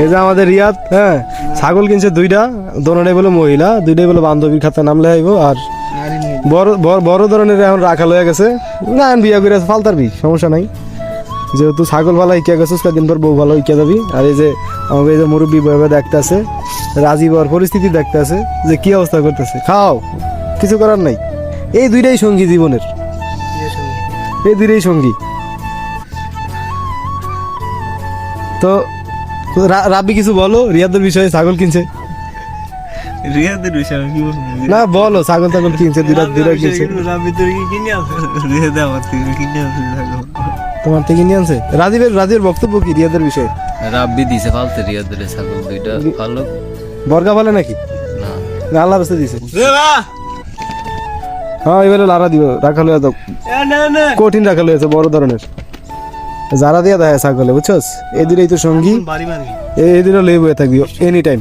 এই যে আমাদের রিয়াদ, হ্যাঁ, ছাগল কিনছে দুইটা, দোনোটাই বলে মহিলা, দুইটাই বলে বান্ধবীর খাতা নাম লেখাইব। আর বড় ধরনের এখন রাখা লয়ে গেছে না, এখন বিয়া করে ফালতার বি, সমস্যা নাই, যেহেতু ছাগল ভালো ইকিয়া গেছিস, কদিন পর বউ ভালো ইকিয়া যাবি। আর এই যে আমাকে এই যে মুরব্বী বইবে দেখতে আছে, রাজি বর পরিস্থিতি দেখতে আছে যে কি অবস্থা করতেছে। খাও, কিছু করার নাই, এই দুইটাই সঙ্গী জীবনের, এই দুইটাই সঙ্গী। তো রাব্বি কিছু বলো রিয়াদের বিষয়ে, ছাগল কিনছে রিয়াদের বিষয় আমি কি বলবো? না, বলো, ছাগল টাগল কিনছে, দুইটা কিনছে। রাব্বি তোর কি কিনে আছে? রিয়াদ আমার থেকে কিনে আছে ছাগল। তোমার থেকে নিয়ে আনছে? রাজীবের বক্তব্য কি রিয়াদের বিষয়ে? রাব্বি দিছে ফালতে রিয়াদের ছাগল দুইটা ভালো বর্গা বলে নাকি? না না, আল্লাহ রাস্তা দিছে। হ্যাঁ, এবারে লারা দিব, রাখা লইয়া দাও, কঠিন রাখা লইয়াছে বড় ধরনের, যারা দিয়া দেয় ছাগলে, বুঝছস? এই দুটাই তো সঙ্গী, বাড়ি মারবি এই দুটো লই বয়ে থাকবি এনি টাইম।